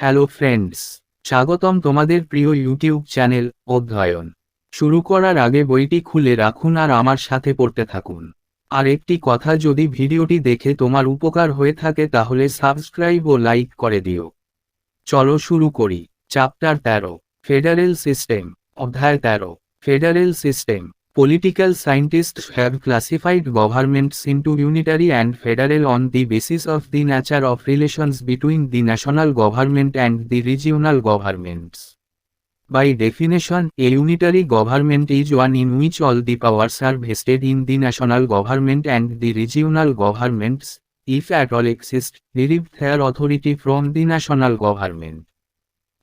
Hello friends, স্বাগতম তোমাদের প্রিয় ইউটিউব চ্যানেল অধ্যয়ন। শুরু করার আগে বইটি খুলে রাখুন আর আমার সাথে পড়তে থাকুন। আর একটি কথা, যদি ভিডিওটি দেখে তোমার উপকার হয়ে থাকে তাহলে সাবস্ক্রাইব ও লাইক করে দিও। চলো শুরু করি। Chapter 13, federal system. অধ্যায় 13, federal system. Political scientists have classified governments into unitary and federal on the basis of the nature of relations between the national government and the regional governments. By definition, a unitary government is one in which all the powers are vested in the national government and the regional governments, if at all exist, derive their authority from the national government.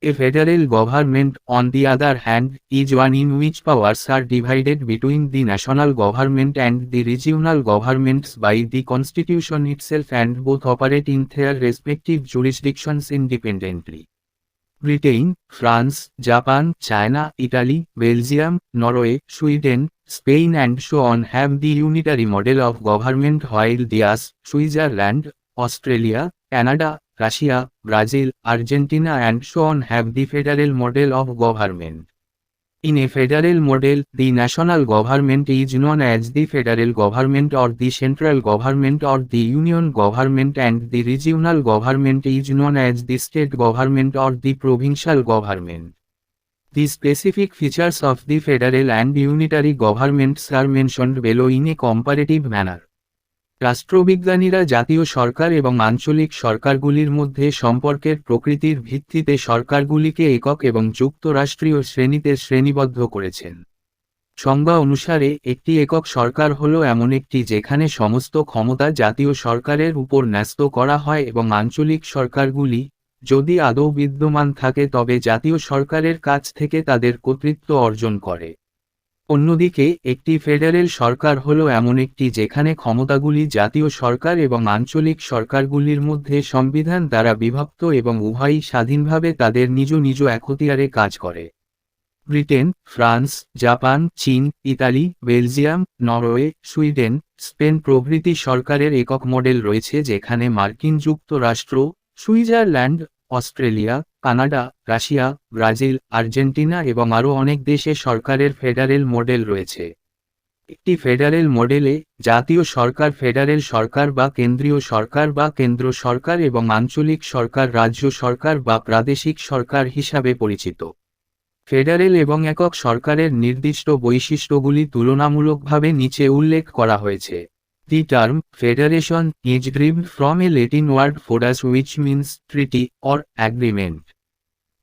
A federal government, on the other hand, is one in which powers are divided between the national government and the regional governments by the constitution itself and both operate in their respective jurisdictions independently. Britain, France, Japan, China, Italy, Belgium, Norway, Sweden, Spain and so on have the unitary model of government, while the US, Switzerland, Australia, Canada, Russia, Brazil, Argentina and so on have the federal model of government. In a federal model, the national government is known as the federal government or the central government or the union government, and the regional government is known as the state government or the provincial government. The specific features of the federal and unitary governments are mentioned below in a comparative manner. রাষ্ট্রবিজ্ঞানীরা জাতীয় সরকার এবং আঞ্চলিক সরকারগুলির মধ্যে সম্পর্কের প্রকৃতির ভিত্তিতে সরকারগুলিকে একক এবং যুক্তরাষ্ট্রীয় শ্রেণীতে শ্রেণীবদ্ধ করেছেন। সংজ্ঞা অনুসারে, একটি একক সরকার হল এমন একটি যেখানে সমস্ত ক্ষমতা জাতীয় সরকারের উপর ন্যস্ত করা হয় এবং আঞ্চলিক সরকারগুলি, যদি আদৌ বিদ্যমান থাকে, তবে জাতীয় সরকারের কাছ থেকে তাদের কর্তৃত্ব অর্জন করে। অন্যদিকে, একটি ফেডারেল সরকার হল এমন একটি যেখানে ক্ষমতাগুলি জাতীয় সরকার এবং আঞ্চলিক সরকারগুলির মধ্যে সংবিধান দ্বারা বিভক্ত এবং উভয়ই স্বাধীনভাবে তাদের নিজ নিজ এখতিয়ারে কাজ করে। ব্রিটেন, ফ্রান্স, জাপান, চীন, Italy, Belgium, Norway, Sweden, Spain প্রভৃতি সরকারের একক মডেল রয়েছে, যেখানে মার্কিন যুক্তরাষ্ট্র, Switzerland, Australia, Canada, Russia, Brazil, Argentina এবং আরও অনেক দেশে সরকারের ফেডারেল মডেল রয়েছে। একটি ফেডারেল মডেলে, জাতীয় সরকার ফেডারেল সরকার বা কেন্দ্রীয় সরকার বা কেন্দ্র সরকার এবং আঞ্চলিক সরকার রাজ্য সরকার বা প্রাদেশিক সরকার হিসাবে পরিচিত। ফেডারেল এবং একক সরকারের নির্দিষ্ট বৈশিষ্ট্যগুলি তুলনামূলকভাবে নিচে উল্লেখ করা হয়েছে। The term federation is derived from a Latin word foedus, which means treaty or agreement.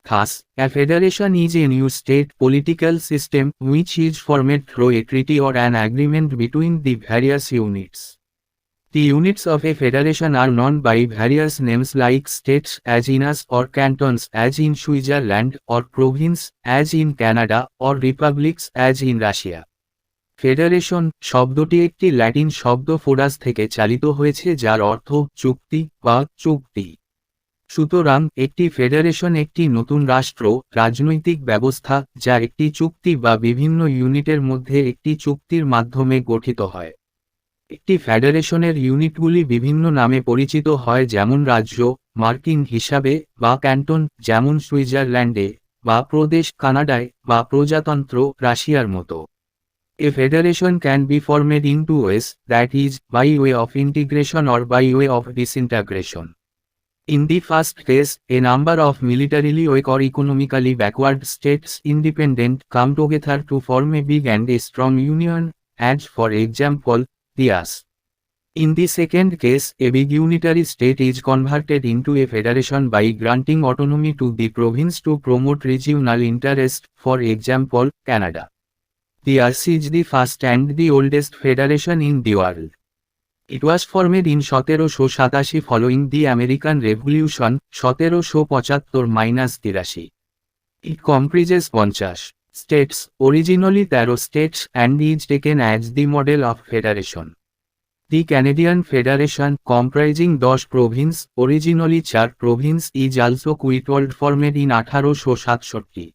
Thus, a federation is a new state political system which is formed through a treaty or an agreement between the various units. The units of a federation are known by various names like states as in US or cantons as in Switzerland, or province as in Canada, or republics as in Russia. Federation শব্দটি একটি Latin শব্দ ফোডাস থেকে চালিত হয়েছে, যার অর্থ চুক্তি বা চুক্তি। সুতরাং, একটি ফেডারেশন একটি নতুন রাষ্ট্র, রাজনৈতিক ব্যবস্থা যা একটি চুক্তি বা বিভিন্ন ইউনিটের মধ্যে একটি চুক্তির মাধ্যমে গঠিত হয়। একটি ফেডারেশনের ইউনিটগুলি বিভিন্ন নামে পরিচিত হয়, যেমন রাজ্য মার্কিন হিসাবে, বা ক্যান্টন যেমন সুইজারল্যান্ডে, বা প্রদেশ কানাডায়, বা প্রজাতন্ত্র রাশিয়ার মতো। A federation can be formed in two ways, that is, by way of integration or by way of disintegration. In the first case, a number of militarily weak or economically backward states independent come together to form a big and a strong union, as for example, the US. In the second case, a big unitary state is converted into a federation by granting autonomy to the province to promote regional interest, for example, Canada. The US is the first and the oldest federation in the world. It was formed in 1787 following the American Revolution, 1775-83. It comprises 50 states, originally 13 states, and is taken as the model of federation. The Canadian Federation, comprising 10 provinces, originally 4 provinces, is also quite old, formed in 1867.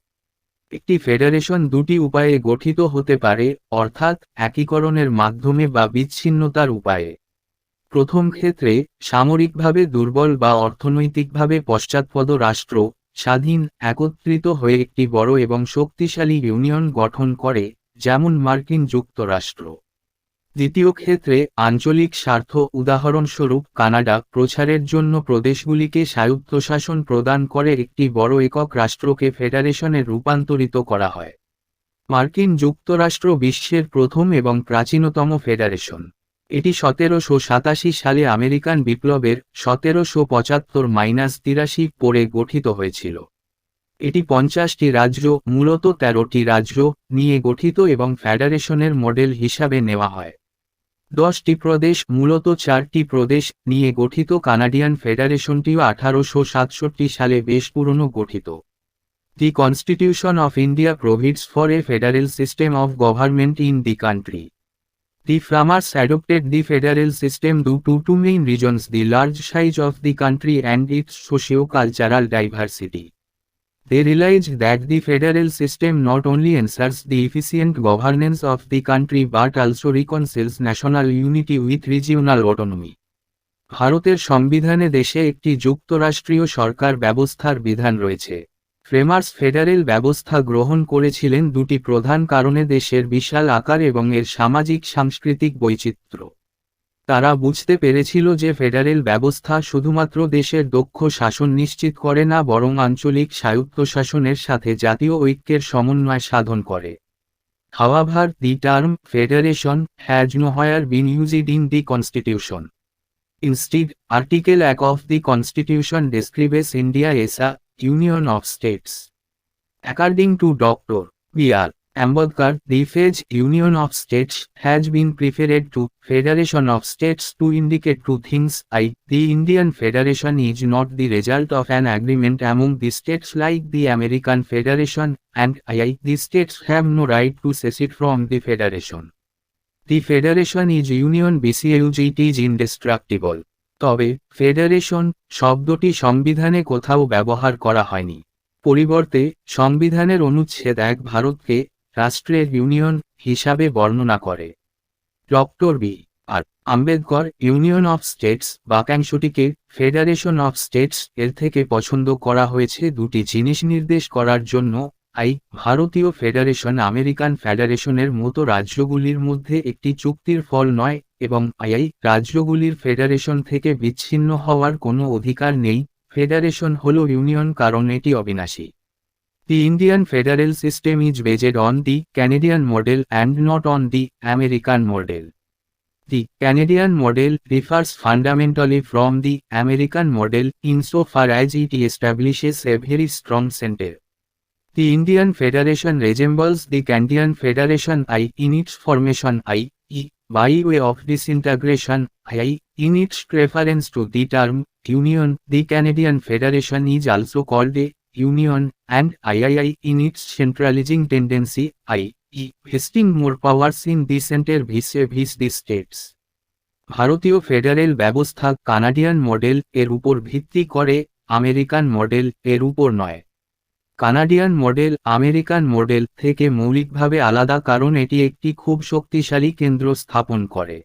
একটি federation দুটি উপায়ে গঠিত হতে পারে, অর্থাৎ একীকরণের মাধ্যমে বা বিচ্ছিন্নতার উপায়ে। প্রথম ক্ষেত্রে, সামরিকভাবে দুর্বল বা অর্থনৈতিকভাবে পশ্চাৎপদ রাষ্ট্র, স্বাধীন, একত্রিত হয়ে একটি বড় এবং শক্তিশালী ইউনিয়ন গঠন করে, যেমন মার্কিন যুক্তরাষ্ট্র। দ্বিতীয় ক্ষেত্রে, আঞ্চলিক স্বার্থ, উদাহরণস্বরূপ কানাডা, প্রচারের জন্য প্রদেশগুলিকে স্বায়ত্তশাসন প্রদান করে একটি বড় একক রাষ্ট্রকে ফেডারেশনে রূপান্তরিত করা হয়। মার্কিন যুক্তরাষ্ট্র বিশ্বের প্রথম এবং প্রাচীনতম ফেডারেশন। এটি 1787 সালে আমেরিকান বিপ্লবের 1775-83 পরে গঠিত হয়েছিল। এটি 50টি রাজ্য, মূলত 13টি রাজ্য, নিয়ে গঠিত এবং ফেডারেশনের মডেল হিসাবে নেওয়া হয়। 10টি প্রদেশ, মূলত 4টি প্রদেশ, নিয়ে গঠিত কানাডিয়ান ফেডারেশনটিও 1867 সালে বেশ পুরনো গঠিত। The Constitution of India provides for a federal system of government in the country. The framers adopted the federal system due to two main reasons: the large size of the country and its socio-cultural diversity. They realized that the federal system not only ensures the efficient governance of the country but also reconciles national unity with regional autonomy. ভারতের সংবিধানে দেশে একটি যুক্তরাষ্ট্রীয় সরকার ব্যবস্থার বিধান রয়েছে। ফ্রেমার্স federal ব্যবস্থা গ্রহণ করেছিলেন দুটি প্রধান কারণে: দেশের বিশাল আকার এবং এর সামাজিক সাংস্কৃতিক বৈচিত্র্য। তারা বুঝতে পেরেছিল যে ফেডারেল ব্যবস্থা শুধুমাত্র দেশের দক্ষ শাসন নিশ্চিত করে না, বরং আঞ্চলিক স্বায়ত্তশাসনের সাথে জাতীয় ঐক্যের সমন্বয় সাধন করে। However, the term federation has nowhere been used in the Constitution. Instead, Article 1 of the Constitution describes India as a union of states. According to Dr. B.R. Ambedkar, the phrase union of states has been preferred to federation of states to indicate two things: I, the Indian Federation is not the result of an agreement among the states like the American Federation, and I, the states have no right to secede from the federation. The federation is union because it is indestructible. তবে federation শব্দটি সংবিধানে কোথাও ব্যবহার করা হয়নি। পরিবর্তে, সংবিধানের অনুচ্ছেদ 1 ভারতকে রাষ্ট্রের ইউনিয়ন হিসাবে বর্ণনা করে। Doctor B R Ambedkar union of states বাক্যাংশটিকে ফেডারেশন অফ স্টেটস এর থেকে পছন্দ করা হয়েছে দুটি জিনিস নির্দেশ করার জন্য: আই, ভারতীয় ফেডারেশন আমেরিকান ফেডারেশনের মতো রাজ্যগুলির মধ্যে একটি চুক্তির ফল নয়, এবং আই, রাজ্যগুলির ফেডারেশন থেকে বিচ্ছিন্ন হওয়ার কোনো অধিকার নেই। ফেডারেশন হল ইউনিয়ন কারণ এটি অবিনাশী। The Indian federal system is based on the Canadian model and not on the American model. The Canadian model differs fundamentally from the American model insofar as it establishes a very strong center. The Indian Federation resembles the Canadian Federation I in its formation i.e. by way of disintegration I in its reference to the term union. The Canadian Federation is also called a union, and III in its centralizing tendency i.e. vesting more powers in the center vis-a-vis the states. ভারতীয় federal ব্যবস্থা Canadian model এর উপর ভিত্তি করে, American model এর উপর নয়। Canadian model American model থেকে মৌলিকভাবে আলাদা কারণ এটি একটি খুব শক্তিশালী কেন্দ্র স্থাপন করে।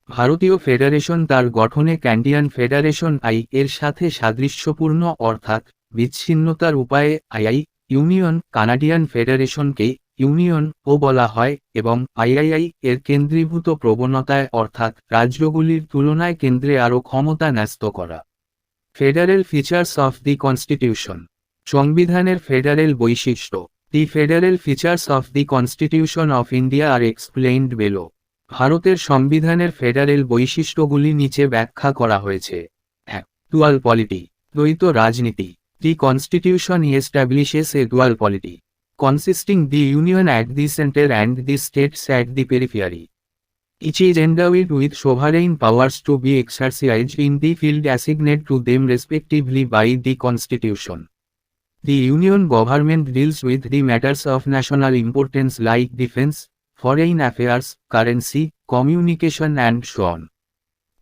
ভারতীয় ফেডারেশন তার গঠনে ক্যানাডিয়ান ফেডারেশন আই এর সাথে সাদৃশ্যপূর্ণ, অর্থাৎ বিচ্ছিন্নতার উপায়ে আই ইউনিয়ন। কানাডিয়ান ফেডারেশনকে ইউনিয়ন ও বলা হয়, এবং আইআইআই এর কেন্দ্রীভূত প্রবণতায়, অর্থাৎ রাজ্যগুলির তুলনায় কেন্দ্রে আরও ক্ষমতা ন্যস্ত করা। Federal features of the constitution. সংবিধানের ফেডারেল বৈশিষ্ট্য। The federal features of the constitution of India are explained below. ভারতের সংবিধানের ফেডারেল বৈশিষ্ট্যগুলি নিচে ব্যাখ্যা করা হয়েছে। 1. ডুয়াল পলিটি, দ্বৈত রাজনীতি। The constitution establishes a dual polity, consisting the union at the center and the states at the periphery. Each is endowed with sovereign powers to be exercised in the field assigned to them respectively by the Constitution. The union government deals with the matters of national importance like defense, foreign affairs, currency, communication and so on.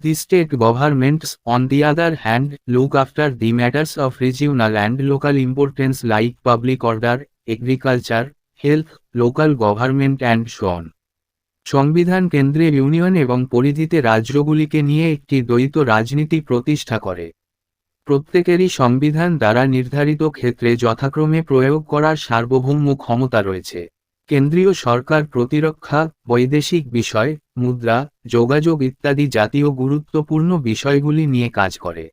The state governments, on the other hand, look after the matters of regional and local importance like public order, agriculture, health, local government and so on. সংবিধান কেন্দ্রে union এবং পরিধিতে রাজ্যগুলিকে নিয়ে একটি দ্বৈত রাজনীতি প্রতিষ্ঠা করে। প্রত্যেকেরই সংবিধান দ্বারা নির্ধারিত ক্ষেত্রে যথাক্রমে প্রয়োগ করার সার্বভৌম ক্ষমতা রয়েছে। কেন্দ্রীয় সরকার প্রতিরক্ষা, বৈদেশিক বিষয়, মুদ্রা, যোগাযোগ ইত্যাদি জাতীয় গুরুত্বপূর্ণ বিষয়গুলি নিয়ে কাজ করে।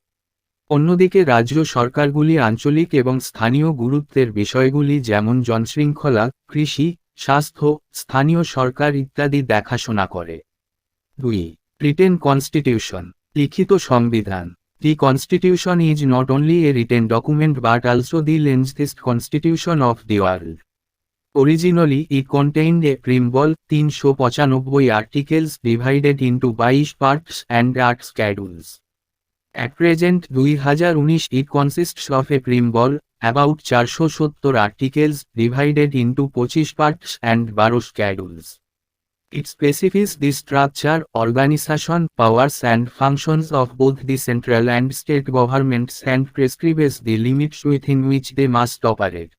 অন্যদিকে রাজ্য সরকারগুলি আঞ্চলিক এবং স্থানীয় গুরুত্বের বিষয়গুলি যেমন জনশৃঙ্খলা, কৃষি, স্বাস্থ্য, স্থানীয় সরকার ইত্যাদি দেখাশোনা করে। 2. রিটেন কনস্টিটিউশন, লিখিত সংবিধান। The Constitution is not only a written document but also the lengthiest constitution of the world. Originally, it contained a preamble, 395 articles divided into 22 parts and 8 schedules. At present, 2019, it consists of a preamble, about 470 articles divided into 25 parts and 12 schedules. It specifies the structure, organization, powers and functions of both the central and state governments and prescribes the limits within which they must operate.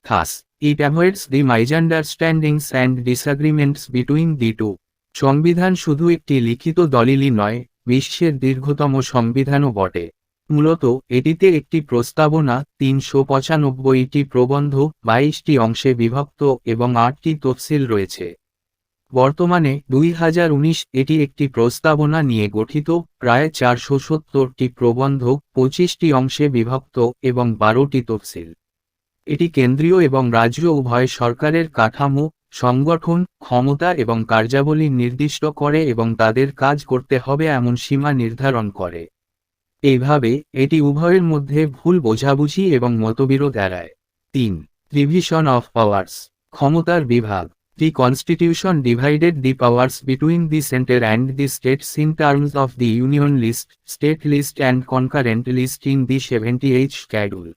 Thus, it avoids the misunderstandings and disagreements between the two. সংবিধান শুধু একটি লিখিত দলিলই নয়, বিশ্বের দীর্ঘতম সংবিধানও বটে। মূলত এটিতে একটি প্রস্তাবনা, 395টি প্রবন্ধ, 22টি অংশে বিভক্ত এবং 8টি তফসিল রয়েছে। বর্তমানে 2019 এটি একটি প্রস্তাবনা নিয়ে গঠিত, প্রায় 470টি প্রবন্ধ, 25টি অংশে বিভক্ত এবং 12টি তফসিল। এটি কেন্দ্রীয় এবং রাজ্য উভয় সরকারের কাঠামো, সংগঠন, ক্ষমতা এবং কার্যাবলী নির্দিষ্ট করে এবং তাদের কাজ করতে হবে এমন সীমা নির্ধারণ করে। এইভাবে এটি উভয়ের মধ্যে ভুল বোঝাবুঝি এবং মতবিরোধ এড়ায়। 3. ডিভিশন অফ পাওয়ার্স, ক্ষমতার বিভাগ। The Constitution divided the powers between the center and the states in terms of the Union list, state list and concurrent list in the 78th schedule.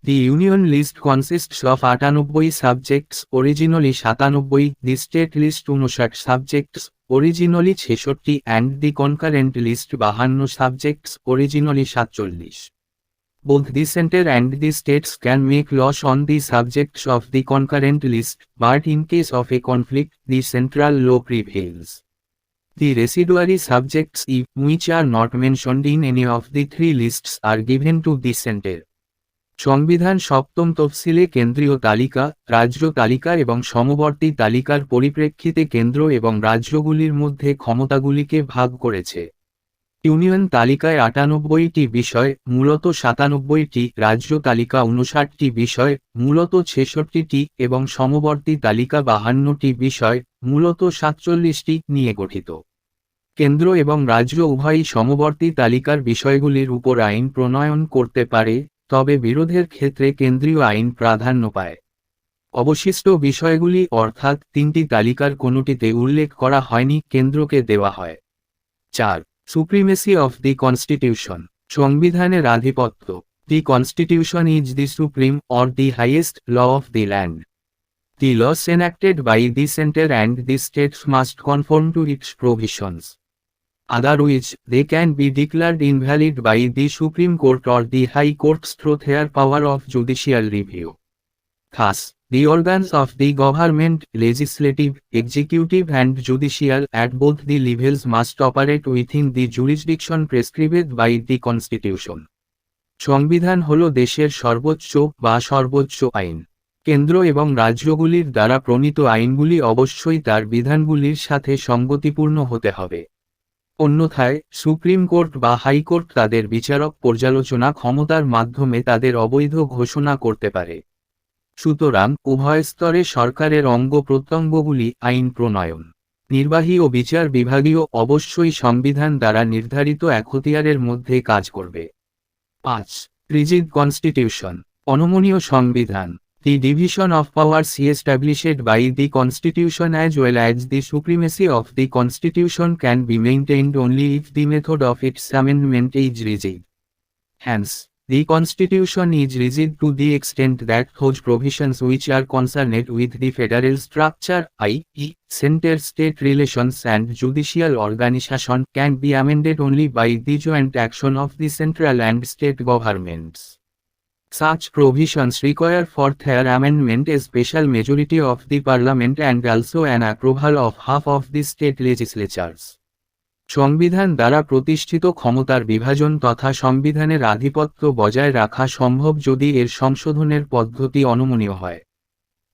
The Union list consists of 98 subjects, originally 97, the state list 59 subjects, originally 66 and the concurrent list 52 subjects, originally 47. Both the center and the states can make laws on the subjects of the concurrent list, but in case of a conflict, the central law prevails. The residuary subjects, which are not mentioned in any of the three lists, are given to the center. সংবিধান সপ্তম তফসিলে কেন্দ্রীয় তালিকা, রাজ্য তালিকা এবং সমবর্তী তালিকার পরিপ্রেক্ষিতে কেন্দ্র এবং রাজ্যগুলির মধ্যে ক্ষমতাগুলিকে ভাগ করেছে। ইউনিয়ন তালিকায় 98টি বিষয়, মূলত 97টি, রাজ্য তালিকা 59টি বিষয়, মূলত 66টি এবং সমবর্তী তালিকা 52টি বিষয়, মূলত 47টি নিয়ে গঠিত। কেন্দ্র এবং রাজ্য উভয়ই সমবর্তী তালিকার বিষয়গুলির উপর আইন প্রণয়ন করতে পারে, তবে বিরোধের ক্ষেত্রে কেন্দ্রীয় আইন প্রাধান্য পায়। অবশিষ্ট বিষয়গুলি অর্থাৎ 3টি তালিকার কোনোটিতে উল্লেখ করা হয়নি, কেন্দ্রকে দেওয়া হয়। 4. সুপ্রিমেসি অফ দি কনস্টিটিউশন, সংবিধানের আধিপত্য। The constitution is the supreme or the highest law of the land. The laws enacted by the center and the states must conform to its provisions. Otherwise, they can be declared invalid by the Supreme Court or the High Courts through their power of judicial review. Thus, the organs of the government, legislative, executive and judicial at both the levels must operate within the jurisdiction prescribed by the Constitution. সংবিধান হল দেশের সর্বোচ্চ বা সর্বোচ্চ আইন। কেন্দ্র এবং রাজ্যগুলির দ্বারা প্রণীত আইনগুলি অবশ্যই তার বিধানগুলির সাথে সঙ্গতিপূর্ণ হতে হবে। অন্যথায়, সুপ্রিম কোর্ট বা হাইকোর্ট তাদের বিচারক পর্যালোচনা ক্ষমতার মাধ্যমে তাদের অবৈধ ঘোষণা করতে পারে। সুতরাং, উভয় স্তরে সরকারের অঙ্গ প্রত্যঙ্গগুলি আইন প্রণয়ন, নির্বাহী ও বিচার বিভাগীয় অবশ্যই সংবিধান দ্বারা নির্ধারিত এখতিয়ারের মধ্যে কাজ করবে। 5. রিজিড কনস্টিটিউশন, অনমনীয় সংবিধান। The division of powers established by the Constitution as well as the supremacy of the Constitution can be maintained only if the method of its amendment is rigid. Hence, the Constitution is rigid to the extent that those provisions which are concerned with the federal structure, i.e., center-state relations and judicial organization, can be amended only by the joint action of the central and state governments. Such provisions require for their amendment a special majority of the parliament and also an approval of half of the state legislatures. সংবিধান দ্বারা প্রতিষ্ঠিত ক্ষমতার বিভাজন তথা সংবিধানের আধিপত্য বজায় রাখা সম্ভব যদি এর সংশোধনের পদ্ধতি অনমনীয় হয়।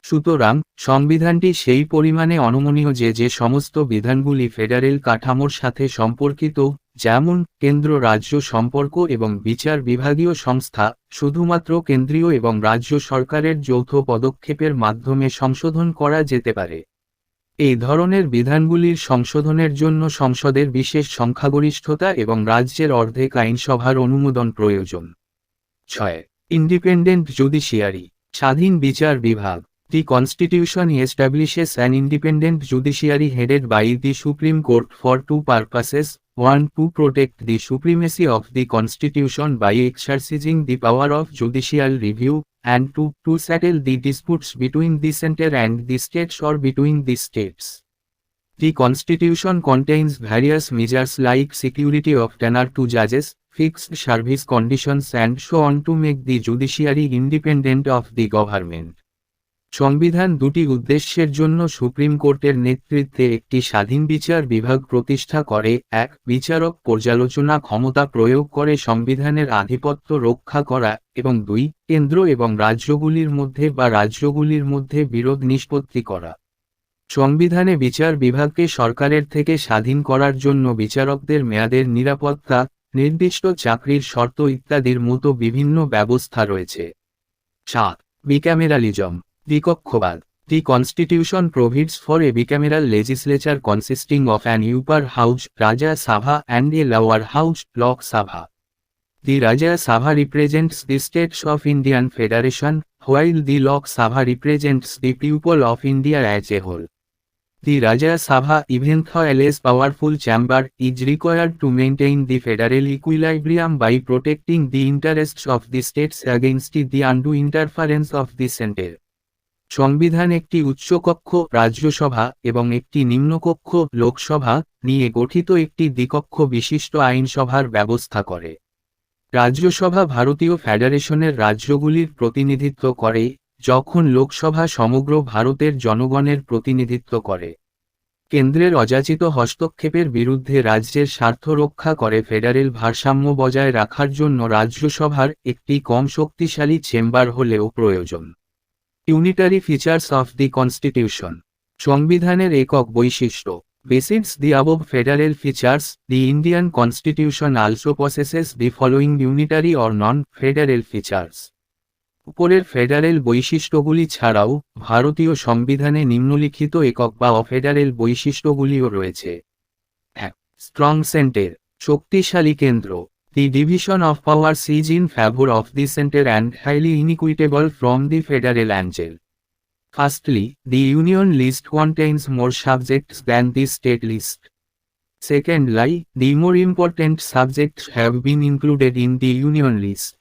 সুতরাং সংবিধানটি সেই পরিমাণে অনমনীয় যে যে সমস্ত বিধানগুলি ফেডারেল কাঠামোর সাথে সম্পর্কিত, যেমন কেন্দ্র রাজ্য সম্পর্ক এবং বিচার বিভাগীয় সংস্থা, শুধুমাত্র কেন্দ্রীয় এবং রাজ্য সরকারের যৌথ পদক্ষেপের মাধ্যমে সংশোধন করা যেতে পারে। এই ধরনের বিধানগুলির সংশোধনের জন্য সংসদের বিশেষ সংখ্যাগরিষ্ঠতা এবং রাজ্যের অর্ধেক আইনসভার অনুমোদন প্রয়োজন। 6. ইন্ডিপেন্ডেন্ট জুডিশিয়ারি, স্বাধীন বিচার বিভাগ। The Constitution establishes an independent judiciary headed by the Supreme Court for two purposes: 1. To protect the supremacy of the Constitution by exercising the power of judicial review, and 2. To settle the disputes between the center and the states or between the states. The Constitution contains various measures like security of tenure to judges, fixed service conditions and so on to make the judiciary independent of the government. সংবিধান দুটি উদ্দেশ্যের জন্য supreme কোর্টের নেতৃত্বে একটি স্বাধীন বিচার বিভাগ প্রতিষ্ঠা করে: 1. বিচারক পর্যালোচনা ক্ষমতা প্রয়োগ করে সংবিধানের আধিপত্য রক্ষা করা, এবং 2. কেন্দ্র এবং রাজ্যগুলির মধ্যে বা রাজ্যগুলির মধ্যে বিরোধ নিষ্পত্তি করা। সংবিধানে বিচার বিভাগকে সরকারের থেকে স্বাধীন করার জন্য বিচারকদের মেয়াদের নিরাপত্তা, নির্দিষ্ট চাকরির শর্ত ইত্যাদির মতো বিভিন্ন ব্যবস্থা রয়েছে। 7. বিক্যামেরালিজম, দ্বিকক্ষবাদ। The Constitution provides for a bicameral legislature consisting of an upper house, Rajya Sabha, and a lower house, Lok Sabha. The Rajya Sabha represents the states of Indian Federation, while the Lok Sabha represents the people of India as a whole. The Rajya Sabha, even though a less powerful chamber, is required to maintain the federal equilibrium by protecting the interests of the states against the undue interference of the center. সংবিধান একটি উচ্চকক্ষ রাজ্যসভা এবং একটি নিম্নকক্ষ লোকসভা নিয়ে গঠিত একটি দ্বিকক্ষ বিশিষ্ট আইনসভার ব্যবস্থা করে। রাজ্যসভা ভারতীয় ফেডারেশনের রাজ্যগুলির প্রতিনিধিত্ব করে, যখন লোকসভা সমগ্র ভারতের জনগণের প্রতিনিধিত্ব করে। কেন্দ্রের অযাচিত হস্তক্ষেপের বিরুদ্ধে রাজ্যের স্বার্থ রক্ষা করে ফেডারেল ভারসাম্য বজায় রাখার জন্য রাজ্যসভার একটি কম শক্তিশালী চেম্বার হলেও প্রয়োজন। Unitary features of the constitution, সংবিধানের একক বৈশিষ্ট্য। Besides the above federal features, the Indian Constitution also possesses the following unitary or non-federal features. উপরের ফেডারেল বৈশিষ্ট্যগুলি ছাড়াও ভারতীয় সংবিধানে নিম্নলিখিত একক বা অফেডারেল বৈশিষ্ট্যগুলিও রয়েছে। 1. স্ট্রং সেন্টার, শক্তিশালী কেন্দ্র। The division of powers is in favor of the center and highly inequitable from the federal angle. Firstly, the union list contains more subjects than the state list. Secondly, the more important subjects have been included in the union list.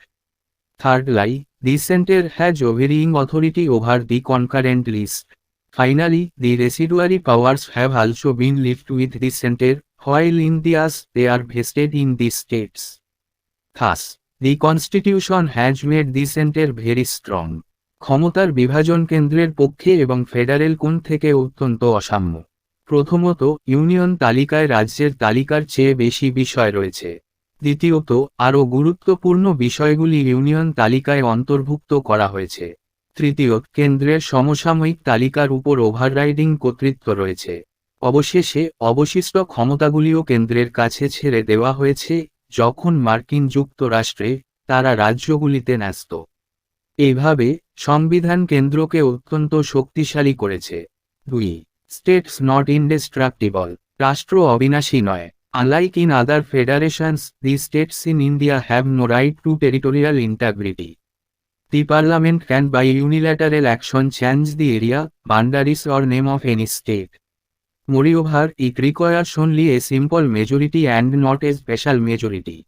Thirdly, the center has varying authority over the concurrent list. Finally, the residuary powers have also been left with the center, while in the as they are vested in the states. Thus, the Constitution has made the center very strong. ক্ষমতার বিভাজন কেন্দ্রের পক্ষে এবং federal কোণ থেকে অত্যন্ত অসাম্য। প্রথমত, ইউনিয়ন তালিকায় রাজ্যের তালিকার চেয়ে বেশি বিষয় রয়েছে। দ্বিতীয়ত, আরও গুরুত্বপূর্ণ বিষয়গুলি ইউনিয়ন তালিকায় অন্তর্ভুক্ত করা হয়েছে। তৃতীয়ত, কেন্দ্রের সমসাময়িক তালিকার উপর ওভাররাইডিং কর্তৃত্ব রয়েছে। অবশেষে, অবশিষ্ট ক্ষমতাগুলিও কেন্দ্রের কাছে ছেড়ে দেওয়া হয়েছে, যখন মার্কিন যুক্তরাষ্ট্রে তারা রাজ্যগুলিতে ন্যস্ত। এইভাবে সংবিধান কেন্দ্রকে অত্যন্ত শক্তিশালী করেছে। 2. স্টেটস নট ইনডেস্ট্রাক্টিবল, রাষ্ট্র অবিনাশী নয়। Unlike in other federations, the states in India have no right to territorial integrity. The parliament can by unilateral action change the area, boundaries or name of any state. Moreover, it requires only a simple majority and not a special majority.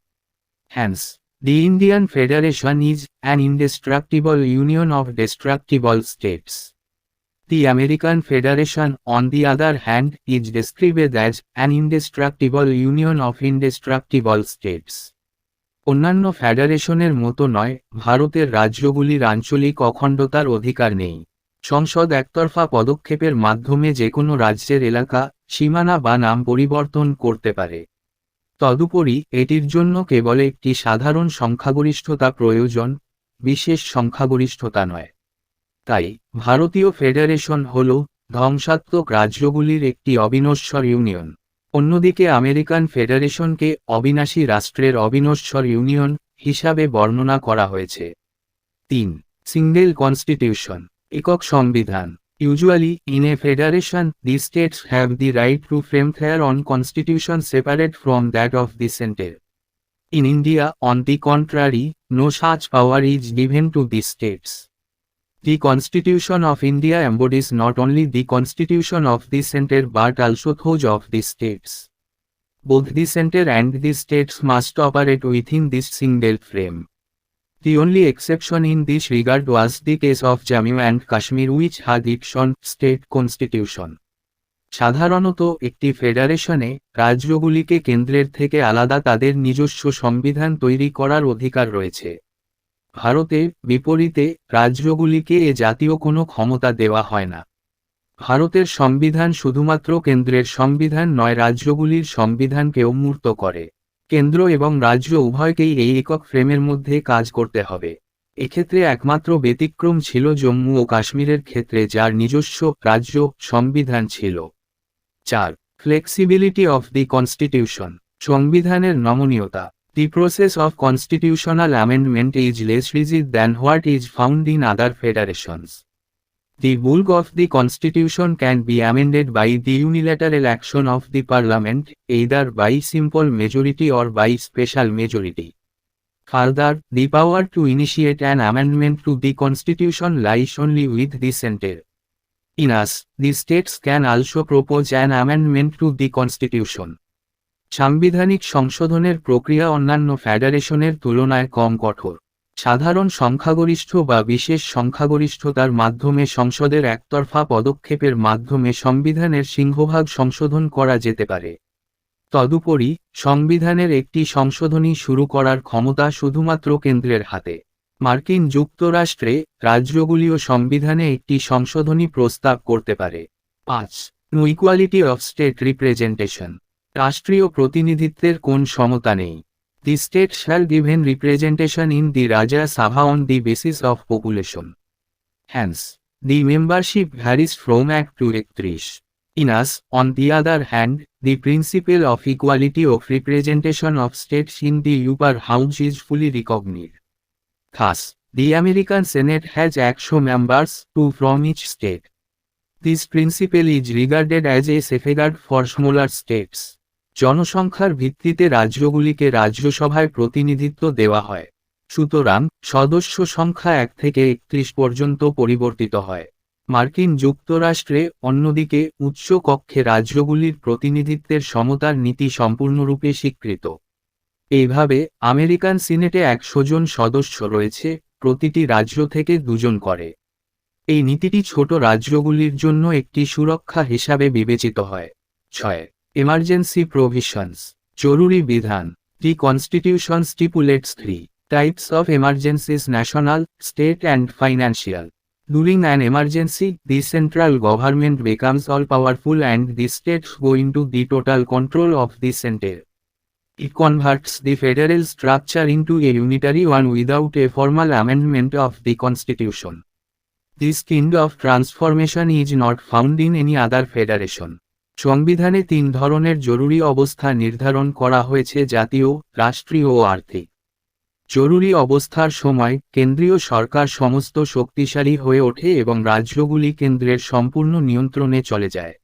Hence, the Indian Federation is an indestructible union of destructible states. The American Federation, on the other hand, is described as an indestructible union of indestructible states. অন্যান্য ফেডারেশনের মতো নয়, ভারতের রাজ্যগুলির আঞ্চলিক অখণ্ডতার অধিকার নেই। সংসদ একতরফা পদক্ষেপের মাধ্যমে যে কোনো রাজ্যের এলাকা, সীমানা বা নাম পরিবর্তন করতে পারে। তদুপরি এটির জন্য কেবল একটি সাধারণ সংখ্যাগরিষ্ঠতা প্রয়োজন, বিশেষ সংখ্যাগরিষ্ঠতা নয়। তাই ভারতীয় ফেডারেশন হল ধ্বংসাত্মক রাজ্যগুলির একটি অবিনশ্বর ইউনিয়ন। অন্যদিকে আমেরিকান ফেডারেশনকে অবিনাশী রাষ্ট্রের অবিনশ্বর ইউনিয়ন হিসাবে বর্ণনা করা হয়েছে। 3. সিঙ্গেল কনস্টিটিউশন, একক সংবিধান। Usually, in a federation, the states have the right to frame their own constitution separate from that of the center. In India, on the contrary, no such power is given to the states. The Constitution of India embodies not only the constitution of the center but also those of the states. Both the center and the states must operate within this single frame. The only exception in this regard was the case of Jammu and Kashmir, which had its own state constitution. সাধারণত একটি ফেডারেশনে রাজ্যগুলিকে কেন্দ্রের থেকে আলাদা তাদের নিজস্ব সংবিধান তৈরি করার অধিকার রয়েছে। ভারতের বিপরীতে রাজ্যগুলিকে এ জাতীয় কোনো ক্ষমতা দেওয়া হয় না। ভারতের সংবিধান শুধুমাত্র কেন্দ্রের সংবিধান নয়, রাজ্যগুলির সংবিধানকেও মূর্ত করে। কেন্দ্র এবং রাজ্য উভয়কেই এই একক ফ্রেমের মধ্যে কাজ করতে হবে। এক্ষেত্রে একমাত্র ব্যতিক্রম ছিল জম্মু ও কাশ্মীরের ক্ষেত্রে, যার নিজস্ব রাজ্য সংবিধান ছিল। 4. ফ্লেক্সিবিলিটি অফ দি কনস্টিটিউশন, সংবিধানের নমনীয়তা। The process of constitutional amendment is less rigid than what is found in other federations. The bulk of the constitution can be amended by the unilateral action of the parliament, either by simple majority or by special majority. Further, the power to initiate an amendment to the constitution lies only with the center. In us, the states can also propose an amendment to the constitution. সাংবিধানিক সংশোধনের প্রক্রিয়া অন্যান্য ফেডারেশনের তুলনায় কম কঠোর। সাধারণ সংখ্যাগরিষ্ঠ বা বিশেষ সংখ্যাগরিষ্ঠতার মাধ্যমে সংসদের একতরফা পদক্ষেপের মাধ্যমে সংবিধানের সিংহভাগ সংশোধন করা যেতে পারে। তদুপরি, সংবিধানের একটি সংশোধনী শুরু করার ক্ষমতা শুধুমাত্র কেন্দ্রের হাতে। মার্কিন যুক্তরাষ্ট্রে রাজ্যগুলিও সংবিধানে একটি সংশোধনী প্রস্তাব করতে পারে। 5. ইকুয়ালিটি অফ স্টেট রিপ্রেজেন্টেশন, রাষ্ট্রীয় প্রতিনিধিত্বের কোন সমতা নেই। The state shall given representation in the Rajya Sabha on the basis of population. Hence, the membership varies from Act to Act. In us, on the other hand, the principle of equality of representation of states in the upper house is fully recognized. Thus, the American Senate has 100 members, 2 from each state. This principle is regarded as a safeguard for smaller states. জনসংখ্যার ভিত্তিতে রাজ্যগুলিকে রাজ্যসভায় প্রতিনিধিত্ব দেওয়া হয়। সুতরাং সদস্য সংখ্যা 1 থেকে 31 পর্যন্ত পরিবর্তিত হয়। মার্কিন যুক্তরাষ্ট্রে অন্যদিকে উচ্চ কক্ষে রাজ্যগুলির প্রতিনিধিত্বের সমতার নীতি সম্পূর্ণরূপে স্বীকৃত। এইভাবে আমেরিকান সিনেটে 100 জন সদস্য রয়েছে, প্রতিটি রাজ্য থেকে 2 জন করে। এই নীতিটি ছোট রাজ্যগুলির জন্য একটি সুরক্ষা হিসাবে বিবেচিত হয়। 6. Emergency provisions, জরুরি বিধান। The Constitution stipulates 3 types of emergencies: national, state and financial. During an emergency, the central government becomes all-powerful and the states go into the total control of the center. It converts the federal structure into a unitary one without a formal amendment of the Constitution. This kind of transformation is not found in any other federation. সংবিধানে 3 ধরনের জরুরি অবস্থা নির্ধারণ করা হয়েছে: জাতীয়, রাষ্ট্রীয় ও আর্থিক। জরুরি অবস্থার সময় কেন্দ্রীয় সরকার সমস্ত শক্তিশালী হয়ে ওঠে এবং রাজ্যগুলি কেন্দ্রের সম্পূর্ণ নিয়ন্ত্রণে চলে যায়।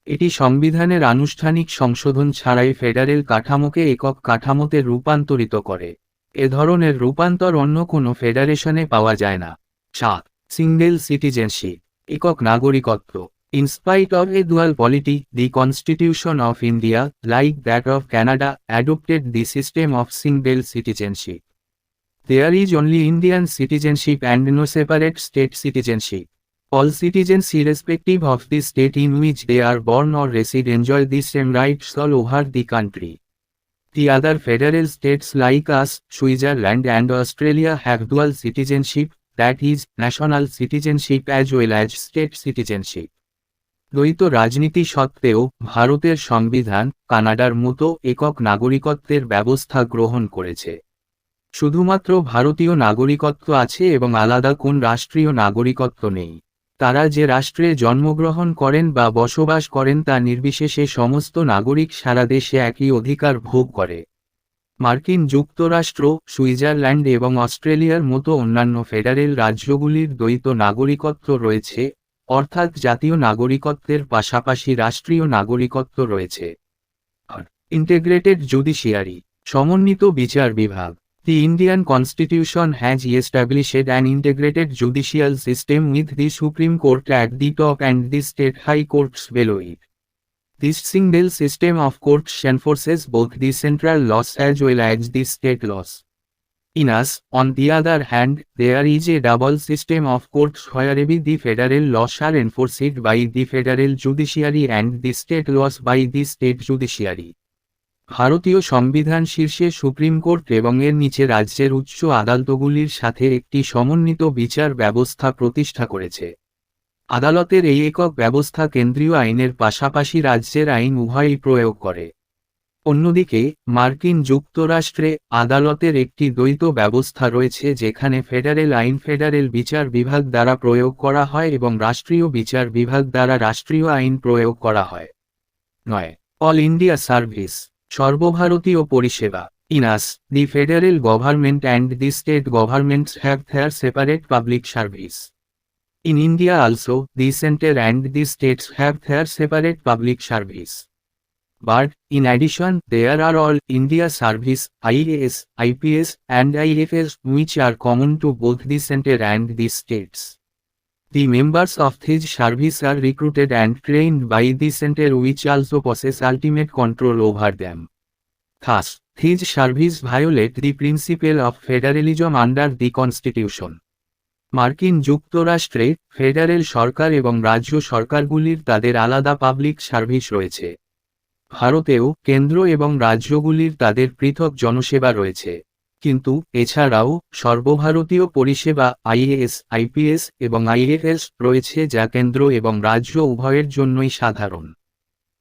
এটি সংবিধানের আনুষ্ঠানিক সংশোধন ছাড়াই ফেডারেল কাঠামোকে একক কাঠামোতে রূপান্তরিত করে। এ ধরনের রূপান্তর অন্য কোনো ফেডারেশনে পাওয়া যায় না। 7. সিঙ্গেল সিটিজেনশিপ, একক নাগরিকত্ব। In spite of a dual polity, the Constitution of India, like that of Canada, adopted the system of single citizenship. There is only Indian citizenship and no separate state citizenship. All citizens, irrespective of the state in which they are born or reside, enjoy the same rights all over the country. The other federal states like us, Switzerland and Australia have dual citizenship, that is, national citizenship as well as state citizenship. দ্বৈত রাজনীতি সত্ত্বেও ভারতের সংবিধান কানাডার মতো একক নাগরিকত্বের ব্যবস্থা গ্রহণ করেছে। শুধুমাত্র ভারতীয় নাগরিকত্ব আছে এবং আলাদা কোন রাষ্ট্রীয় নাগরিকত্ব নেই। তারা যে রাষ্ট্রে জন্মগ্রহণ করেন বা বসবাস করেন তা নির্বিশেষে সমস্ত নাগরিক সারা দেশে একই অধিকার ভোগ করে। মার্কিন যুক্তরাষ্ট্র, সুইজারল্যান্ড এবং অস্ট্রেলিয়ার মতো অন্যান্য ফেডারেল রাজ্যগুলির দ্বৈত নাগরিকত্ব রয়েছে, অর্থাৎ জাতীয় নাগরিকত্বের পাশাপাশি রাষ্ট্রীয় নাগরিকত্ব রয়েছে। ইন্টিগ্রেটেড জুডিশিয়ারি, সমন্বিত বিচার বিভাগ। The Indian Constitution has established an integrated judicial system with the Supreme Court at the top and the state high courts below it. This single system of courts enforces both the central laws as well as the state laws. In us, on the other hand, there is a double system of courts wherein the federal laws are enforced by the federal judiciary and the state laws by the state judiciary. ভারতীয় সংবিধান শীর্ষে supreme court এবং এর নিচে রাজ্যের উচ্চ আদালতগুলির সাথে একটি সমন্বিত বিচার ব্যবস্থা প্রতিষ্ঠা করেছে। আদালতের এই একক ব্যবস্থা কেন্দ্রীয় আইনের পাশাপাশি রাজ্যের আইন উভয়ই প্রয়োগ করে। অন্যদিকে, মার্কিন যুক্তরাষ্ট্রে আদালতের একটি দ্বৈত ব্যবস্থা রয়েছে যেখানে ফেডারেল আইন ফেডারেল বিচার বিভাগ দ্বারা প্রয়োগ করা হয় এবং রাষ্ট্রীয় বিচার বিভাগ দ্বারা রাষ্ট্রীয় আইন প্রয়োগ করা হয়। 9. অল ইন্ডিয়া সার্ভিস, সর্বভারতীয় পরিষেবা। In us, the federal government and the state governments have their separate public service. In India also, the center and the states have their separate public service. But, in addition, there are all India service, IAS, IPS, and IFS which are common to both the center and the states. The members of this service are recruited and trained by the center which also possess ultimate control over them. Thus, this service violate the principle of federalism under the Constitution. মার্কিন যুক্তরাষ্ট্রে federal সরকার এবং রাজ্য সরকারগুলির তাদের আলাদা public service রয়েছে। ভারতেও কেন্দ্র এবং রাজ্যগুলির তাদের পৃথক জনসেবা রয়েছে। কিন্তু এছাড়াও সর্বভারতীয় পরিষেবা আইএএস, আইপিএস এবং আইএফএস রয়েছে যা কেন্দ্র এবং রাজ্য উভয়ের জন্যই সাধারণ।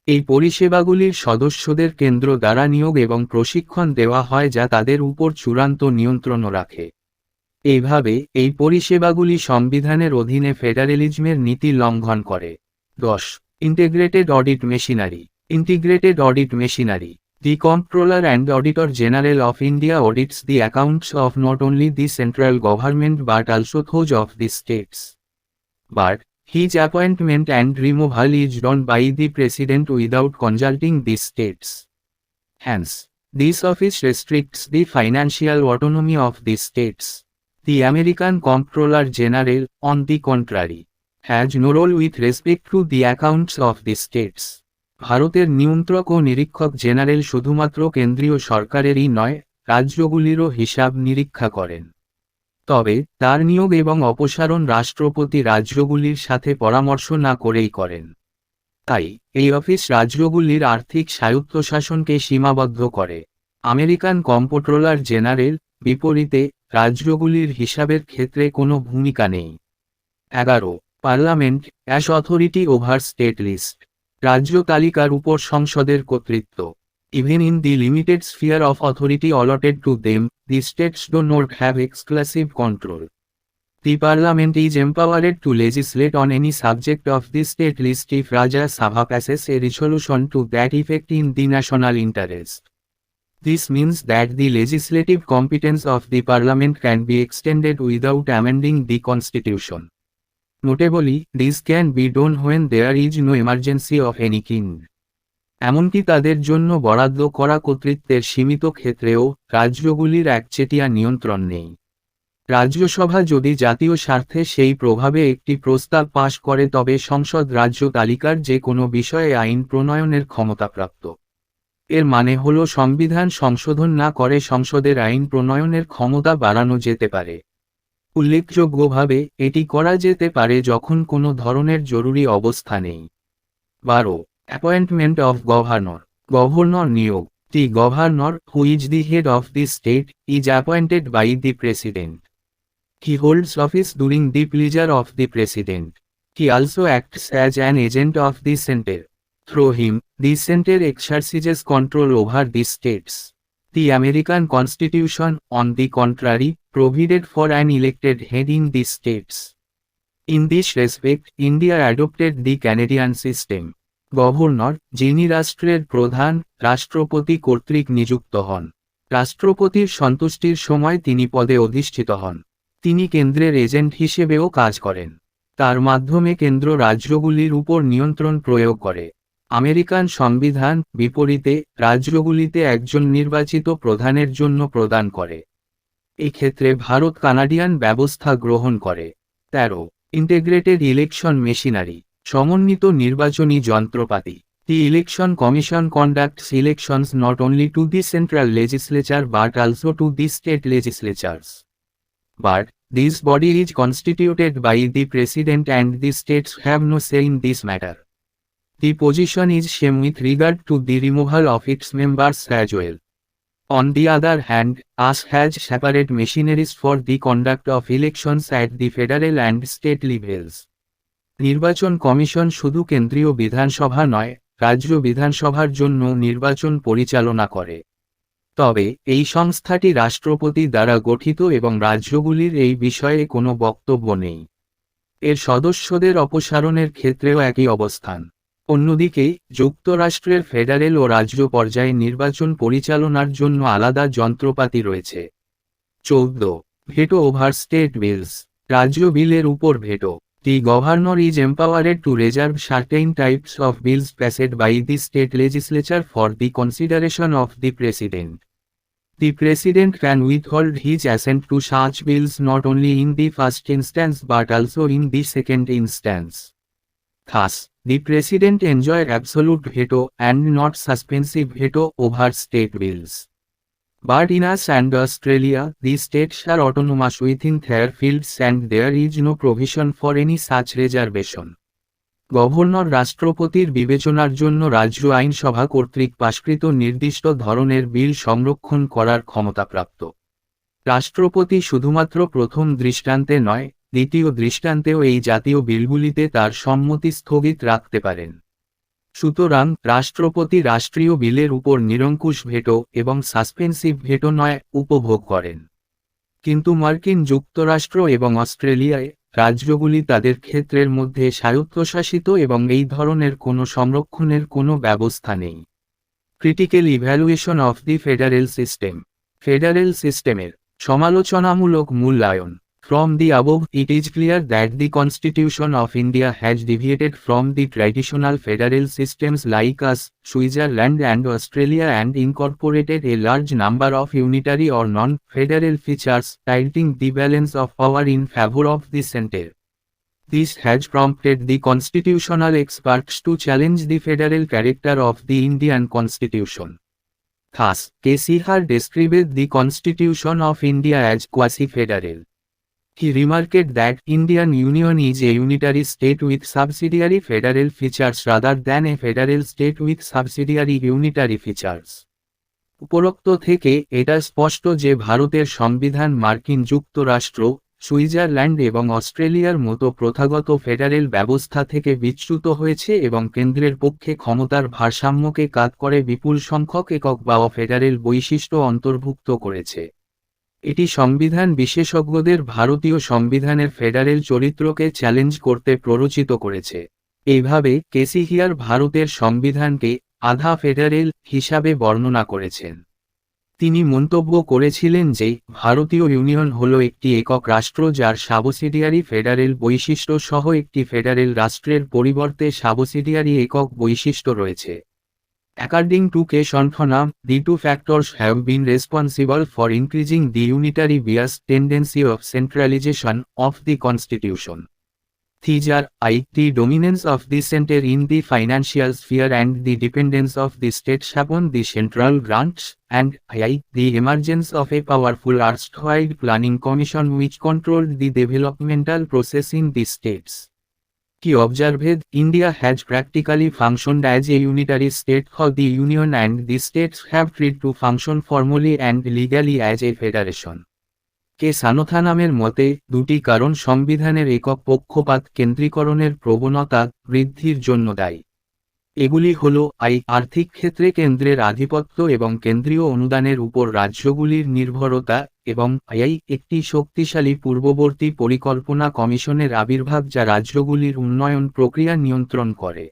এই পরিষেবাগুলির সদস্যদের কেন্দ্র দ্বারা নিয়োগ এবং প্রশিক্ষণ দেওয়া হয় যা তাদের উপর চূড়ান্ত নিয়ন্ত্রণ রাখে। এইভাবে এই পরিষেবাগুলি সংবিধানের অধীনে ফেডারেলিজমের নীতি লঙ্ঘন করে। 10. Integrated audit machinery, integrated audit machinery. The Comptroller and Auditor General of India audits the accounts of not only the central government but also those of the states. But, his appointment and removal is done by the President without consulting the states. Hence, this office restricts the financial autonomy of the states. The American Comptroller General, on the contrary, has no role with respect to the accounts of the states. ভারতের নিয়ন্ত্রক ও নিরীক্ষক general শুধুমাত্র কেন্দ্রীয় সরকারেরই নয়, রাজ্যগুলিরও হিসাব নিরীক্ষা করেন। তবে তার নিয়োগ এবং অপসারণ রাষ্ট্রপতি রাজ্যগুলির সাথে পরামর্শ না করেই করেন। তাই এই অফিস রাজ্যগুলির আর্থিক স্বায়ত্তশাসনকে সীমাবদ্ধ করে। আমেরিকান কম্পট্রোলার জেনারেল, বিপরীতে, রাজ্যগুলির হিসাবের ক্ষেত্রে কোনো ভূমিকা নেই। 11. Parliament as authority over state list, রাজ্য তালিকার উপর সংসদের কর্তৃত্ব। Even in the limited sphere of authority allotted to them, the states do not have exclusive control. The Parliament is empowered to legislate on any subject of the state list if Rajya Sabha passes a resolution to that effect in the national interest. This means that the legislative competence of the Parliament can be extended without amending the Constitution. Notably, this can be done when there is no emergency of any kind. এমনকি তাদের জন্য বরাদ্দ করা কর্তৃত্বের সীমিত ক্ষেত্রেও রাজ্যগুলির একচেটিয়া নিয়ন্ত্রণ নেই। রাজ্যসভা যদি জাতীয় স্বার্থে সেই প্রভাবে একটি প্রস্তাব পাশ করে তবে সংসদ রাজ্য তালিকার যে কোনো বিষয়ে আইন প্রণয়নের ক্ষমতাপ্রাপ্ত। এর মানে হল সংবিধান সংশোধন না করে সংসদের আইন প্রণয়নের ক্ষমতা বাড়ানো যেতে পারে। উল্লেখযোগ্যভাবে এটি করা যেতে পারে যখন কোনো ধরনের জরুরি অবস্থা নেই। 12. অ্যাপয়েন্টমেন্ট অফ গভর্নর, গভর্নর নিয়োগ। The governor, who is the head of the state, is appointed by the president. He holds office during the pleasure of the president. He also acts as an agent of the center. Through him, the center exercises control over the states. The American Constitution, on the contrary, provided for an elected head in the states. In this respect, India adopted the Canadian system. Governor, যিনি রাষ্ট্রের প্রধান, রাষ্ট্রপতি কর্তৃক নিযুক্ত হন। রাষ্ট্রপতির সন্তুষ্টির সময় তিনি পদে অধিষ্ঠিত হন। তিনি কেন্দ্রের এজেন্ট হিসেবেও কাজ করেন। তার মাধ্যমে কেন্দ্র রাজ্যগুলির উপর নিয়ন্ত্রণ প্রয়োগ করে। আমেরিকান সংবিধান, বিপরীতে, রাজ্যগুলিতে একজন নির্বাচিত প্রধানের জন্য প্রদান করে। এক্ষেত্রে ভারত কানাডিয়ান ব্যবস্থা গ্রহণ করে। 13. ইন্টিগ্রেটেড ইলেকশন মেশিনারি, সমন্বিত নির্বাচনী যন্ত্রপাতি। The Election Commission conducts elections not only to the central legislature but also to the state legislatures. But, this body is constituted by the president and the states have no say in this matter. The position is same with regard to the removal of its members as well. On the other hand, US has separate machineries for the conduct of elections at the federal and state levels. নির্বাচন commission শুধু কেন্দ্রীয় বিধানসভা নয়, রাজ্য বিধানসভার জন্য নির্বাচন পরিচালনা করে। তবে, এই সংস্থাটি রাষ্ট্রপতি দ্বারা গঠিত এবং রাজ্যগুলির এই বিষয়ে কোনো বক্তব্য নেই। এর সদস্যদের অপসারণের ক্ষেত্রেও একই অবস্থান। অন্যদিকে, যুক্তরাষ্ট্রের ফেডারেল ও রাজ্য পর্যায়ে নির্বাচন পরিচালনার জন্য আলাদা যন্ত্রপাতি রয়েছে। 14. ভেটো ওভার স্টেট বিলস, রাজ্য বিলের উপর veto. The governor is empowered to reserve certain types of bills passed by the state legislature for the consideration of the president. The president can withhold his assent to such bills not only in the first instance but also in the second instance. Thus, the president enjoys absolute veto and not suspensive veto over state bills. But in US and Australia, the states are autonomous within their fields and there is no provision for any such reservation. Governor রাষ্ট্রপতির বিবেচনার জন্য রাজ্য আইনসভা কর্তৃক পাশকৃত নির্দিষ্ট ধরনের বিল সংরক্ষণ করার ক্ষমতাপ্রাপ্ত। রাষ্ট্রপতি শুধুমাত্র প্রথম দৃষ্টান্তে নয়, দ্বিতীয় দৃষ্টান্তেও এই জাতীয় বিলগুলিতে তার সম্মতি স্থগিত রাখতে পারেন। সুতরাং, রাষ্ট্রপতি রাষ্ট্রীয় বিলের উপর নিরঙ্কুশ ভেটো এবং সাসপেন্সিভ ভেটো নয় উপভোগ করেন। কিন্তু মার্কিন যুক্তরাষ্ট্র এবং অস্ট্রেলিয়ায়, রাজ্যগুলি তাদের ক্ষেত্রের মধ্যে স্বায়ত্তশাসিত এবং এই ধরনের কোনো সংরক্ষণের কোনো ব্যবস্থা নেই। Critical evaluation of the federal system, federal সিস্টেমের সমালোচনামূলক মূল্যায়ন। From the above, it is clear that the Constitution of India has deviated from the traditional federal systems like US, Switzerland and Australia and incorporated a large number of unitary or non-federal features, tilting the balance of power in favor of the center. This has prompted the constitutional experts to challenge the federal character of the Indian Constitution. Thus, Keshihar described the Constitution of India as quasi-federal. He remarked that Indian Union is a unitary state with subsidiary federal features rather than a federal state with subsidiary unitary features. উপরোক্ত থেকে এটা স্পষ্ট যে ভারতের সংবিধান মার্কিন যুক্তরাষ্ট্র, Switzerland এবং অস্ট্রেলিয়ার মতো প্রথাগত ফেডারেল ব্যবস্থা থেকে বিচ্যুত হয়েছে এবং কেন্দ্রের পক্ষে ক্ষমতার ভারসাম্যকে কাট করে বিপুল সংখ্যক একক বা ফেডারেল বৈশিষ্ট্য অন্তর্ভুক্ত করেছে। এটি সংবিধান বিশেষজ্ঞদের ভারতীয় সংবিধানের ফেডারেল চরিত্রকে চ্যালেঞ্জ করতে প্ররোচিত করেছে। এইভাবে কেশিহিয়ার ভারতের সংবিধানকে আধা ফেডারেল হিসাবে বর্ণনা করেছেন। তিনি মন্তব্য করেছিলেন যে ভারতীয় ইউনিয়ন হল একটি একক রাষ্ট্র যার সাবসিডিয়ারি ফেডারেল বৈশিষ্ট্য সহ একটি ফেডারেল রাষ্ট্রের পরিবর্তে সাবসিডিয়ারি একক বৈশিষ্ট্য রয়েছে। According to Keshanthanam, the two factors have been responsible for increasing the unitary bias tendency of centralization of the Constitution. These are I. The dominance of the center in the financial sphere and the dependence of the states upon the central grants, and I. The emergence of a powerful erstwhile planning commission which controlled the developmental process in the states. He observed India has practically functioned as a unitary state for the Union and the states have tried to function formally and legally as a federation. কে সানোথানামের মতে দুটি কারণ সংবিধানের একক পক্ষপাত কেন্দ্রীকরণের প্রবণতা বৃদ্ধির জন্য দায়ী। এগুলি হল আর্থিক ক্ষেত্রে কেন্দ্রের আধিপত্য এবং কেন্দ্রীয় অনুদানের উপর রাজ্যগুলির নির্ভরতা এবং একটি শক্তিশালী পূর্ববর্তী পরিকল্পনা কমিশনের আবির্ভাব যা রাজ্যগুলির উন্নয়ন প্রক্রিয়া নিয়ন্ত্রণ করে।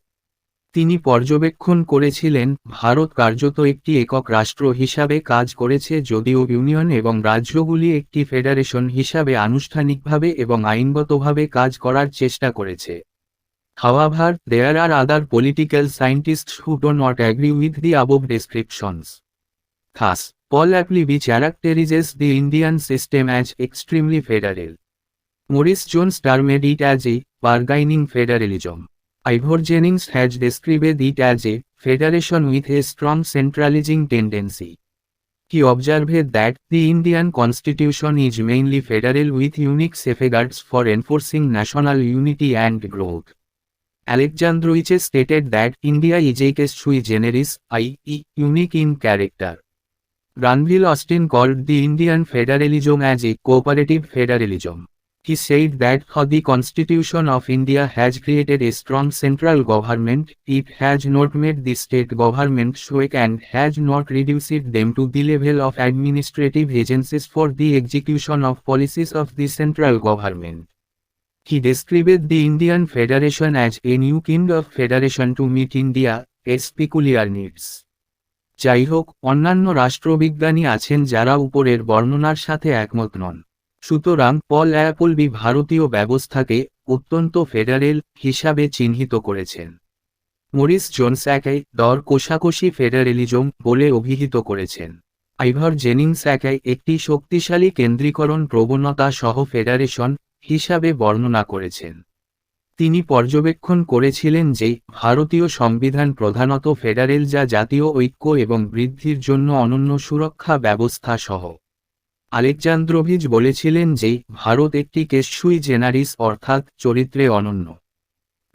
তিনি পর্যবেক্ষণ করেছিলেন ভারত কার্যত একটি একক রাষ্ট্র হিসাবে কাজ করেছে যদিও ইউনিয়ন এবং রাজ্যগুলি একটি ফেডারেশন হিসাবে আনুষ্ঠানিকভাবে এবং আইনগতভাবে কাজ করার চেষ্টা করেছে। However, there are other political scientists who do not agree with the above descriptions. Thus, Paul Appleby characterizes the Indian system as extremely federal. Maurice Jones termed it as a bargaining federalism. Ivor Jennings has described it as a federation with a strong centralizing tendency. He observed that the Indian constitution is mainly federal with unique safeguards for enforcing national unity and growth. Alexandrovich stated that India is a case sui generis, i.e., unique in character. Granville Austin called the Indian federalism as a cooperative federalism. He said that though the Constitution of India has created a strong central government, it has not made the state governments weak and has not reduced them to the level of administrative agencies for the execution of policies of the central government. He described the Indian Federation as a new kind of federation to meet India's peculiar needs. যাই হোক, অন্যান্য রাষ্ট্রবিজ্ঞানী আছেন যারা উপরের বর্ণনার সাথে একমত নন। সুতরাং পল অ্যাপলবি ভারতীয় ব্যবস্থাকে অত্যন্ত ফেডারেল হিসাবে চিহ্নিত করেছেন। মরিস জোনস একে দর কোষাকষি ফেডারেলিজম বলে অভিহিত করেছেন। আইভর জেনিংস একে একটি শক্তিশালী কেন্দ্রীকরণ প্রবণতা সহ ফেডারেশন হিসাবে বর্ণনা করেছেন। তিনি পর্যবেক্ষণ করেছিলেন যে ভারতীয় সংবিধান প্রধানত ফেডারেল যা জাতীয় ঐক্য এবং বৃদ্ধির জন্য অনন্য সুরক্ষা ব্যবস্থা সহ। আলেকজান্দ্রোভিচ বলেছিলেন যে ভারত একটি কেস সুই জেনারিস অর্থাৎ চরিত্রে অনন্য।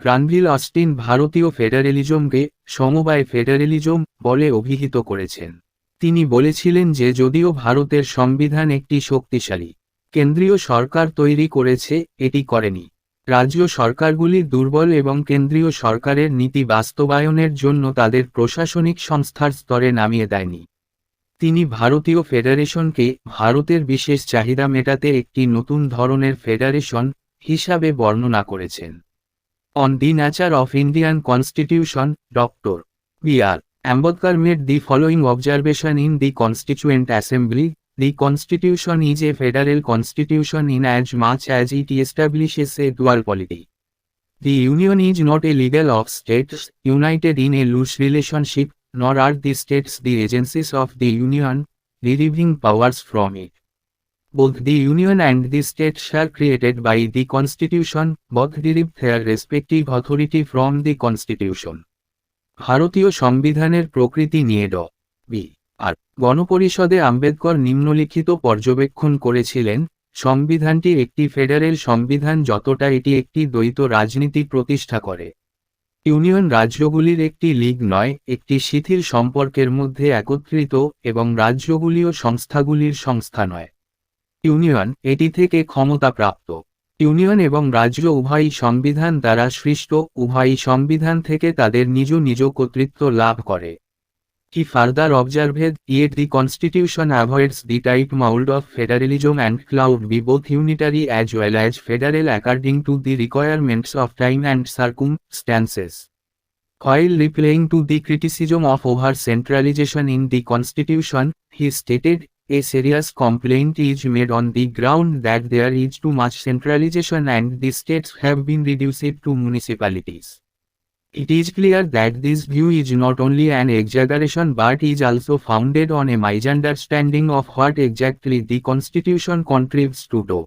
গ্রানভিল অস্টিন ভারতীয় ফেডারেলিজমকে সমবায় ফেডারেলিজম বলে অভিহিত করেছেন। তিনি বলেছিলেন যে যদিও ভারতের সংবিধান একটি শক্তিশালী কেন্দ্রীয় সরকার তৈরি করেছে, এটি করেনি রাজ্য সরকারগুলি দুর্বল এবং কেন্দ্রীয় সরকারের নীতি বাস্তবায়নের জন্য তাদের প্রশাসনিক সংস্থার স্তরে নামিয়ে দেয়নি। তিনি ভারতীয় ফেডারেশনকে ভারতের বিশেষ চাহিদা মেটাতে একটি নতুন ধরনের ফেডারেশন হিসাবে বর্ণনা করেছেন। On the nature of Indian constitution, doctor B.R.. Ambedkar made the following observation in the Constituent Assembly. The Constitution is a federal constitution in as much as it establishes a dual polity. The Union is not a legal of states united in a loose relationship, nor are the states the agencies of the Union, deriving powers from it. Both the Union and the states are created by the Constitution, both derive their respective authority from the Constitution. ভারতীয় সংবিধানের প্রকৃতি নিয়ে ড.বি.আর. গণপরিষদে আম্বেদকর নিম্নলিখিত পর্যবেক্ষণ করেছিলেন, সংবিধানটি একটি federal সংবিধান যতটা এটি একটি দ্বৈত রাজনীতি প্রতিষ্ঠা করে। ইউনিয়ন রাজ্যগুলির একটি লীগ নয়, একটি শিথিল সম্পর্কের মধ্যে একত্রিত এবং রাজ্যগুলিও সংস্থাগুলির সংস্থা নয়। ইউনিয়ন এটি থেকে ক্ষমতা প্রাপ্ত। ইউনিয়ন এবং রাজ্য উভয়ই সংবিধান দ্বারা সৃষ্ট, উভয়ই সংবিধান থেকে তাদের নিজ নিজ কর্তৃত্ব লাভ করে। He further observed, yet the Constitution avoids the tight mold of federalism and cloud be both unitary as well as federal according to the requirements of time and circumstances. While replying to the criticism of over-centralization in the Constitution, he stated, a serious complaint is made on the ground that there is too much centralization and the states have been reduced to municipalities. It is clear that this view is not only an exaggeration but is also founded on a misunderstanding of what exactly the Constitution contributes to do.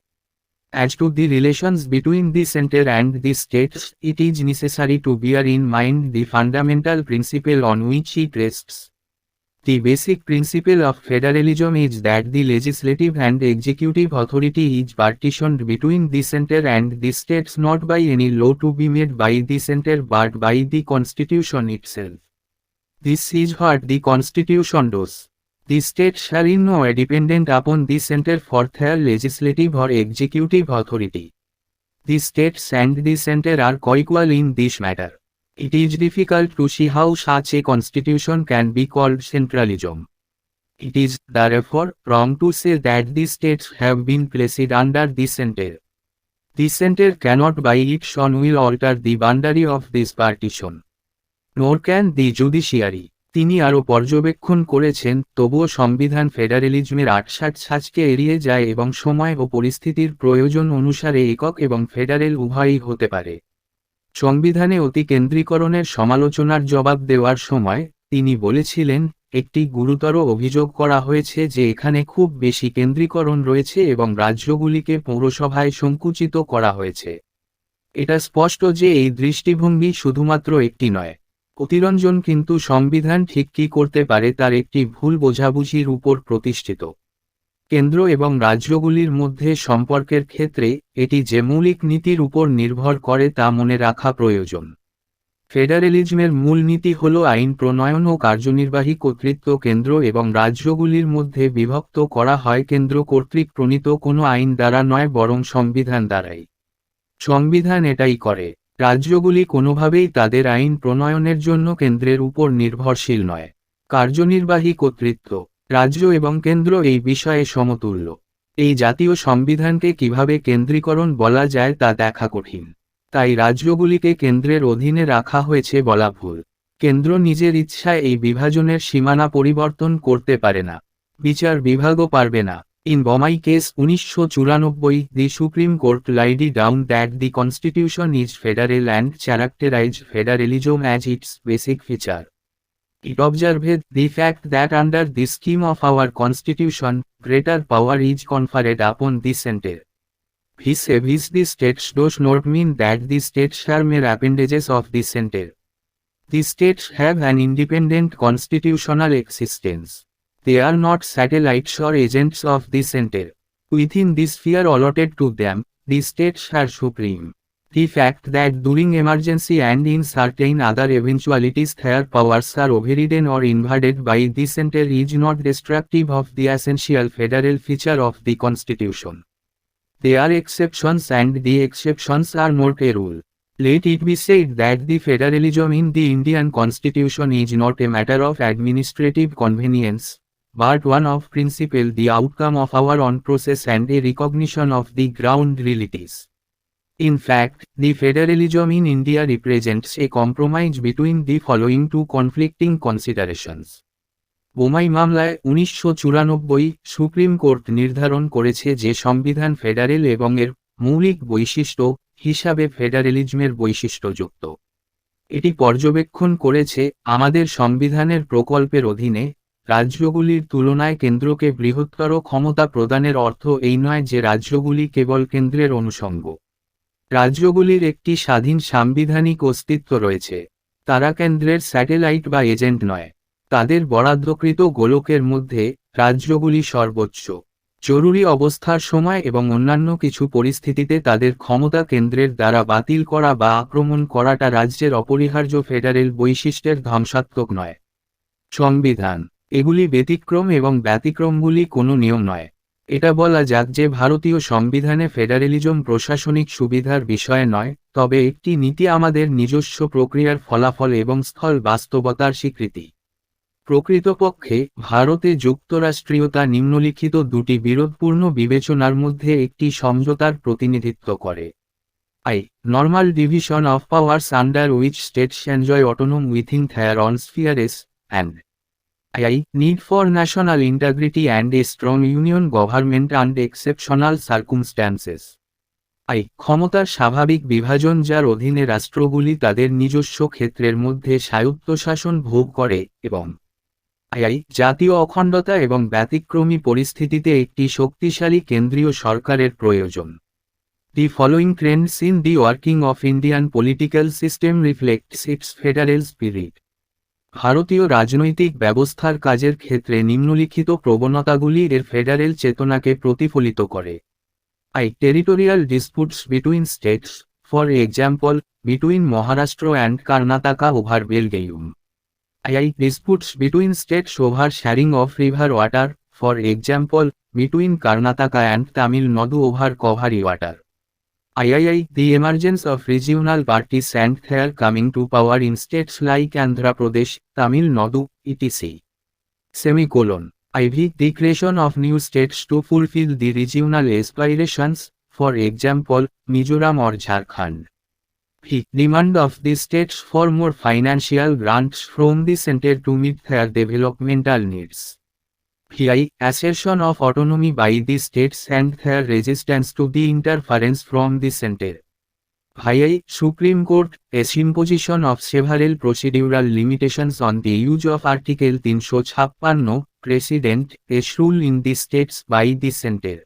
As to the relations between the center and the states, it is necessary to bear in mind the fundamental principle on which it rests. The basic principle of federalism is that the legislative and executive authority is partitioned between the center and the states not by any law to be made by the center but by the constitution itself. This is what the constitution does. The states shall in no way dependent upon the center for their legislative or executive authority. The states and the center are co-equal in this matter. It is difficult to see how such a constitution can be called centralism. It is, therefore, wrong to say that the states have been placed under the center. The center cannot by its own will alter the boundary of this partition. Nor can the judiciary. তিনি আরও পর্যবেক্ষণ করেছেন, তবুও সংবিধান ফেডারেলিজমের আটসাট ছাঁচকে এড়িয়ে যায় এবং সময় ও পরিস্থিতির প্রয়োজন অনুসারে একক এবং ফেডারেল উভয়ই হতে পারে। সংবিধানে অতিকেন্দ্রীকরণের সমালোচনার জবাব দেওয়ার সময় তিনি বলেছিলেন, একটি গুরুতর অভিযোগ করা হয়েছে যে এখানে খুব বেশি কেন্দ্রীকরণ রয়েছে এবং রাজ্যগুলিকে পৌরসভায় সংকুচিত করা হয়েছে। এটা স্পষ্ট যে এই দৃষ্টিভঙ্গি শুধুমাত্র একটি নয়। অতিরঞ্জন কিন্তু সংবিধান ঠিক কী করতে পারে তার একটি ভুল বোঝাবুঝির উপর প্রতিষ্ঠিত। কেন্দ্র এবং রাজ্যগুলির মধ্যে সম্পর্কের ক্ষেত্রে এটি যে মৌলিক নীতির উপর নির্ভর করে তা মনে রাখা প্রয়োজন। ফেডারেলিজমের মূল নীতি হল আইন প্রণয়ন ও কার্যনির্বাহী কর্তৃত্ব কেন্দ্র এবং রাজ্যগুলির মধ্যে বিভক্ত করা হয় কেন্দ্র কর্তৃক প্রণীত কোনো আইন দ্বারা নয় বরং সংবিধান দ্বারাই। সংবিধান এটাই করে। রাজ্যগুলি কোনোভাবেই তাদের আইন প্রণয়নের জন্য কেন্দ্রের উপর নির্ভরশীল নয়। কার্যনির্বাহী কর্তৃত্ব, রাজ্য এবং কেন্দ্র এই বিষয়ে সমতুল্য। এই জাতীয় সংবিধানকে কিভাবে কেন্দ্রীকরণ বলা যায় তা দেখা কঠিন। তাই রাজ্যগুলিকে কেন্দ্রের অধীনে রাখা হয়েছে বলা ভুল। কেন্দ্র নিজের ইচ্ছায় এই বিভাজনের সীমানা পরিবর্তন করতে পারে না। বিচার বিভাগও পারবে না। In Bommai case 1994, the Supreme Court laid down that the Constitution is federal and characterized federalism as its basic feature. It observed the fact that under the scheme of our Constitution, greater power is conferred upon the center. Vis-a-vis the states does not mean that the states are mere appendages of the center. The states have an independent constitutional existence. They are not satellites or agents of the center. Within the sphere allotted to them, the states are supreme. The fact that during emergency and in certain other eventualities their powers are overridden or invaded by the center is not destructive of the essential federal feature of the Constitution. They are exceptions and the exceptions are not a rule. Let it be said that the federalism in the Indian Constitution is not a matter of administrative convenience, but one of principle, the outcome of our own process and a recognition of the ground realities. In fact, the federalism in India represents a compromise between the following two conflicting considerations. বোমাই মামলায় 1994 supreme court নির্ধারণ করেছে যে সংবিধান federal এবং এর মৌলিক বৈশিষ্ট্য হিসাবে ফেডারেলিজমের বৈশিষ্ট্যযুক্ত। এটি পর্যবেক্ষণ করেছে আমাদের সংবিধানের প্রকল্পের অধীনে রাজ্যগুলির তুলনায় কেন্দ্রকে বৃহত্তর ক্ষমতা প্রদানের অর্থ এই নয় যে রাজ্যগুলি কেবল কেন্দ্রের অনুষঙ্গ। রাজ্যগুলির একটি স্বাধীন সাংবিধানিক অস্তিত্ব রয়েছে। তারা কেন্দ্রের স্যাটেলাইট বা এজেন্ট নয়। তাদের বরাদ্দকৃত গোলকের মধ্যে রাজ্যগুলি সর্বোচ্চ। জরুরি অবস্থার সময় এবং অন্যান্য কিছু পরিস্থিতিতে তাদের ক্ষমতা কেন্দ্রের দ্বারা বাতিল করা বা আক্রমণ করাটা রাজ্যের অপরিহার্য ফেডারেল বৈশিষ্ট্যের ধ্বংসাত্মক নয়। সংবিধান, এগুলি ব্যতিক্রম এবং ব্যতিক্রমগুলি কোনো নিয়ম নয়। এটা বলা যাক যে ভারতীয় সংবিধানে ফেডারেলিজম প্রশাসনিক সুবিধার বিষয় নয়, তবে একটি নীতি আমাদের নিজস্ব প্রক্রিয়ার ফলাফল এবং স্থল বাস্তবতার স্বীকৃতি। প্রকৃতপক্ষে ভারতে যুক্তরাষ্ট্রীয়তা নিম্নলিখিত দুটি বিরোধপূর্ণ বিবেচনার মধ্যে একটি সমঝোতার প্রতিনিধিত্ব করে। Normal division of powers under which states enjoy autonomy within their own spheres, and need for national integrity and a strong union government and exceptional circumstances. ক্ষমতার স্বাভাবিক বিভাজন যার অধীনে রাষ্ট্রগুলি তাদের নিজস্ব ক্ষেত্রের মধ্যে স্বায়ত্তশাসন ভোগ করে এবং জাতীয় অখণ্ডতা এবং ব্যতিক্রমী পরিস্থিতিতে একটি শক্তিশালী কেন্দ্রীয় সরকারের প্রয়োজন। The following trends in the working of Indian political system reflects its federal spirit. ভারতীয় রাজনৈতিক ব্যবস্থার কাজের ক্ষেত্রে নিম্নলিখিত প্রবণতাগুলি এর ফেডারেল চেতনাকে প্রতিফলিত করে। Territorial disputes between states, for example, between Maharashtra and Karnataka over Belgaum. Disputes between states over sharing of river water, for example, between Karnataka and Tamil Nadu over Kaveri water. The emergence of regional parties and their coming to power in states like Andhra Pradesh, Tamil Nadu, etc. The creation of new states to fulfill the regional aspirations, for example, Mizoram or Jharkhand. The demand of the states for more financial grants from the center to meet their developmental needs. The assertion of autonomy by the states and their resistance to the interference from the center. Supreme Court, a imposition of several procedural limitations on the use of Article 356, Precedent, as rule in the states by the center.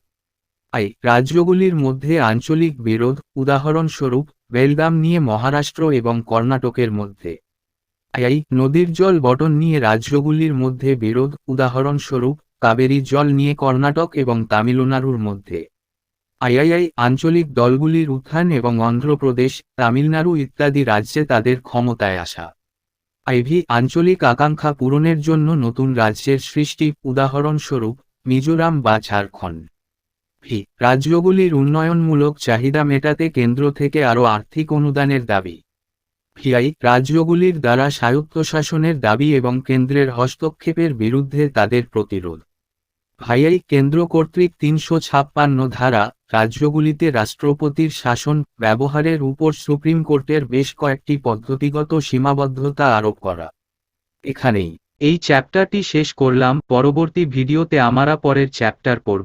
রাজ্যগুলির মধ্যে আঞ্চলিক বিরোধ, উদাহরণস্বরূপ, বেলগাম নিয়ে মহারাষ্ট্র এবং কর্ণাটকের মধ্যে। নদীর জল বণ্টন নিয়ে রাজ্যগুলির মধ্যে বিরোধ, উদাহরণস্বরূপ, কাবেরী জল নিয়ে কর্ণাটক এবং তামিলনাড়ুর মধ্যে। আঞ্চলিক দলগুলির উত্থান এবং অন্ধ্রপ্রদেশ, তামিলনাড়ু ইত্যাদি রাজ্যে তাদের ক্ষমতায় আসা। আঞ্চলিক আকাঙ্ক্ষা পূরণের জন্য নতুন রাজ্যের সৃষ্টি, উদাহরণস্বরূপ, মিজোরাম বা ঝাড়খণ্ড। রাজ্যগুলির উন্নয়নমূলক চাহিদা মেটাতে কেন্দ্র থেকে আরও আর্থিক অনুদানের দাবি। রাজ্যগুলির দ্বারা স্বায়ত্তশাসনের দাবি এবং কেন্দ্রের হস্তক্ষেপের বিরুদ্ধে তাদের প্রতিরোধ। কেন্দ্র কর্তৃক 356 ধারা, রাজ্যগুলিতে রাষ্ট্রপতির শাসন ব্যবহারের উপর সুপ্রিম কোর্টের বেশ কয়েকটি পদ্ধতিগত সীমাবদ্ধতা আরোপ করা। এখানেই এই চ্যাপ্টারটি শেষ করলাম। পরবর্তী ভিডিওতে আমরা পরের চ্যাপ্টার পড়ব।